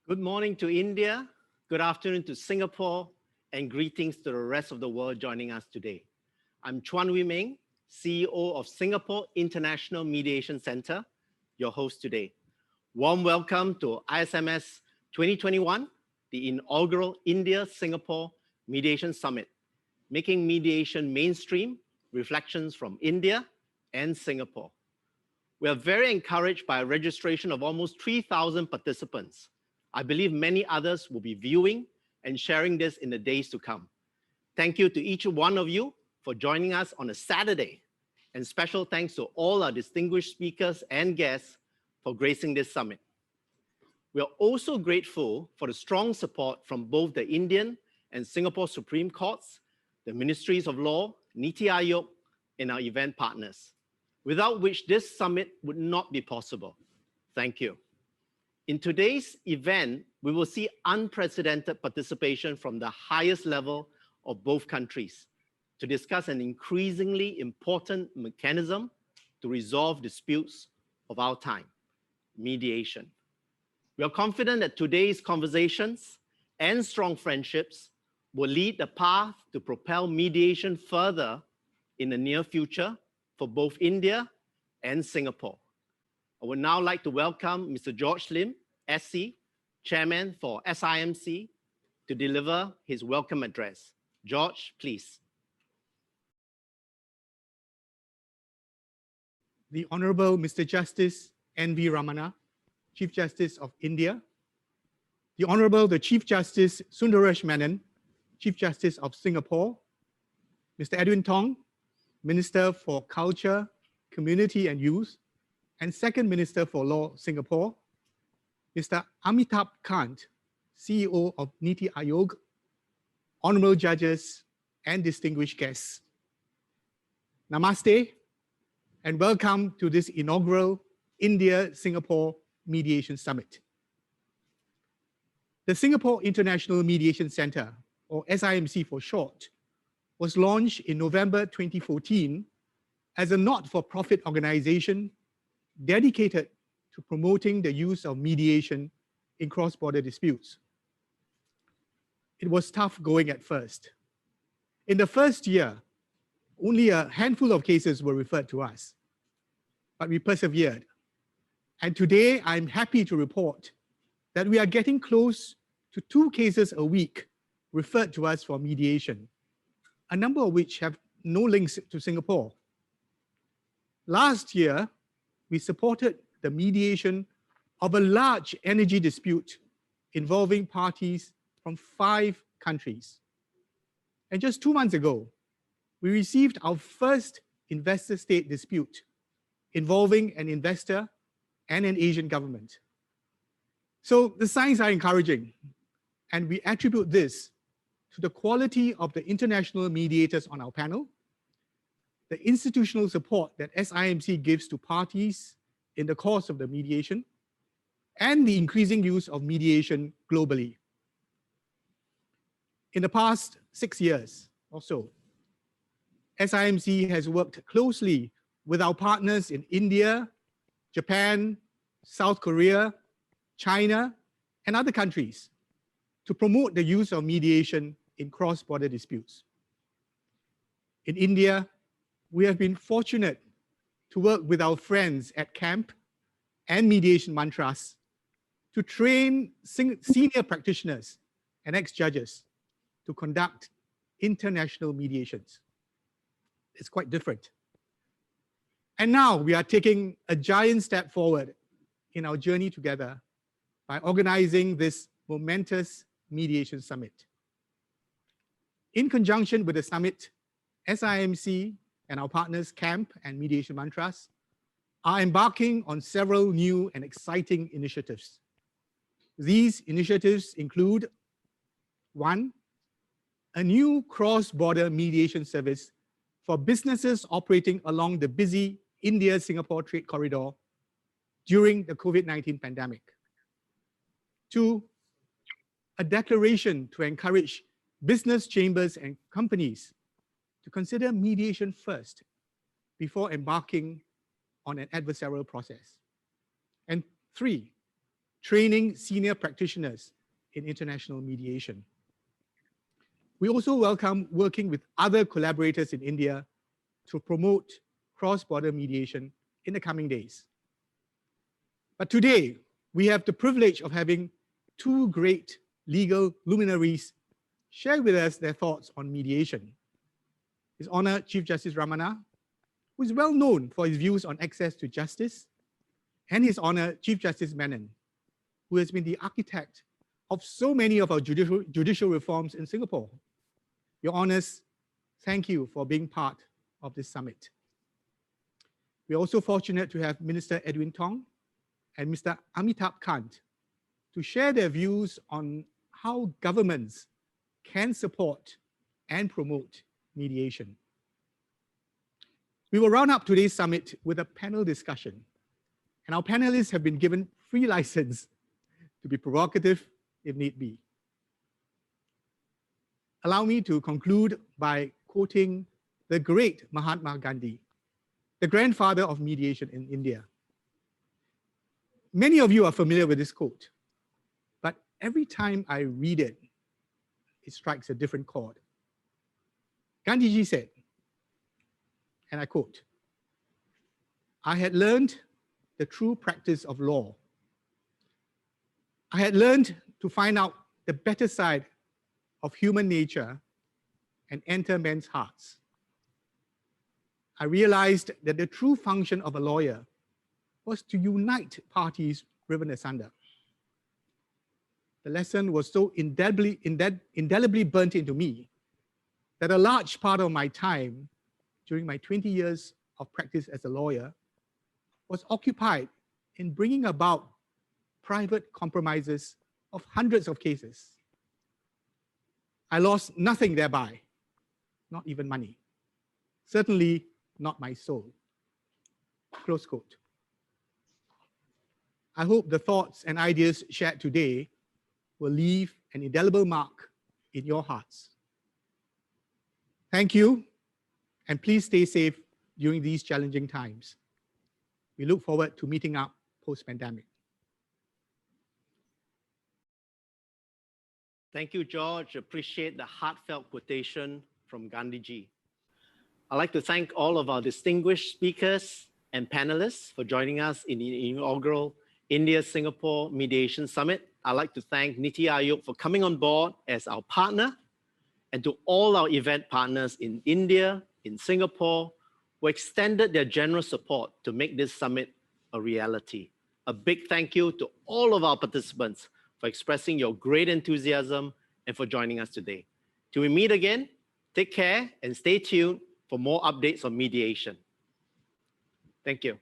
Good morning to India, good afternoon to Singapore, and greetings to the rest of the world joining us today. I'm Chuan Wee Meng, CEO of Singapore International Mediation Centre, your host today. Warm welcome to ISMS 2021, the inaugural India-Singapore Mediation Summit, making mediation mainstream, reflections from India and Singapore. We are very encouraged by a registration of almost 3,000 participants. I believe many others will be viewing and sharing this in the days to come. Thank you to each one of you for joining us on a Saturday, and special thanks to all our distinguished speakers and guests for gracing this summit. We are also grateful for the strong support from both the Indian and Singapore Supreme Courts, the Ministries of Law, NITI Aayog, and our event partners, without which this summit would not be possible. Thank you. In today's event, we will see unprecedented participation from the highest level of both countries to discuss an increasingly important mechanism to resolve disputes of our time, mediation. We are confident that today's conversations and strong friendships will lead the path to propel mediation further in the near future for both India and Singapore. I would now like to welcome Mr. George Lim SC, Chairman for SIMC, to deliver his welcome address. George, please. The Honorable Mr. Justice N.V. Ramana, Chief Justice of India, the Honorable the Chief Justice Sundaresh Menon, Chief Justice of Singapore, Mr. Edwin Tong, Minister for Culture, Community and Youth, and Second Minister for Law, Singapore, Mr. Amitabh Kant, CEO of NITI Aayog, honorable judges and distinguished guests. Namaste and welcome to this inaugural India-Singapore Mediation Summit. The Singapore International Mediation Centre, or SIMC for short, was launched in November 2014 as a not-for-profit organization dedicated to promoting the use of mediation in cross-border disputes. It was tough going at first. In the first year, only a handful of cases were referred to us, but we persevered. And today, I'm happy to report that we are getting close to 2 cases a week referred to us for mediation, a number of which have no links to Singapore. Last year, we supported the mediation of a large energy dispute involving parties from 5 countries. And just 2 months ago, we received our first investor-state dispute involving an investor and an Asian government. So the signs are encouraging, and we attribute this to the quality of the international mediators on our panel, the institutional support that SIMC gives to parties in the course of the mediation, and the increasing use of mediation globally. In the past 6 years or so, SIMC has worked closely with our partners in India, Japan, South Korea, China, and other countries to promote the use of mediation in cross-border disputes. In India, we have been fortunate to work with our friends at CAMP and Mediation Mantras to train senior practitioners and ex-judges to conduct international mediations. It's quite different. And now we are taking a giant step forward in our journey together by organizing this momentous mediation summit. In conjunction with the summit, SIMC and our partners CAMP and Mediation Mantras are embarking on several new and exciting initiatives. These initiatives include 1, a new cross-border mediation service for businesses operating along the busy India-Singapore trade corridor during the COVID-19 pandemic. 2, a declaration to encourage business chambers and companies to consider mediation first before embarking on an adversarial process. And 3, training senior practitioners in international mediation. We also welcome working with other collaborators in India to promote cross-border mediation in the coming days. But today, we have the privilege of having two great legal luminaries share with us their thoughts on mediation. His Honor Chief Justice Ramana, who is well known for his views on access to justice, and His Honor Chief Justice Menon, who has been the architect of so many of our judicial reforms in Singapore. Your Honors, thank you for being part of this summit. We are also fortunate to have Minister Edwin Tong and Mr. Amitabh Kant to share their views on how governments can support and promote mediation. We will round up today's summit with a panel discussion, and our panelists have been given free license to be provocative if need be. Allow me to conclude by quoting the great Mahatma Gandhi, the grandfather of mediation in India. Many of you are familiar with this quote, but every time I read it, it strikes a different chord. Gandhiji said, and I quote, "I had learned the true practice of law. I had learned to find out the better side of human nature and enter men's hearts. I realized that the true function of a lawyer was to unite parties riven asunder. The lesson was so indelibly burnt into me that a large part of my time during my 20 years of practice as a lawyer was occupied in bringing about private compromises of hundreds of cases. I lost nothing thereby, not even money, certainly not my soul." Close quote. I hope the thoughts and ideas shared today will leave an indelible mark in your hearts. Thank you, and please stay safe during these challenging times. We look forward to meeting up post-pandemic. Thank you, George. Appreciate the heartfelt quotation from Gandhiji. I'd like to thank all of our distinguished speakers and panelists for joining us in the inaugural India-Singapore Mediation Summit. I'd like to thank NITI Aayog for coming on board as our partner, and to all our event partners in India, in Singapore, who extended their generous support to make this summit a reality. A big thank you to all of our participants for expressing your great enthusiasm and for joining us today. Till we meet again, take care and stay tuned for more updates on mediation. Thank you.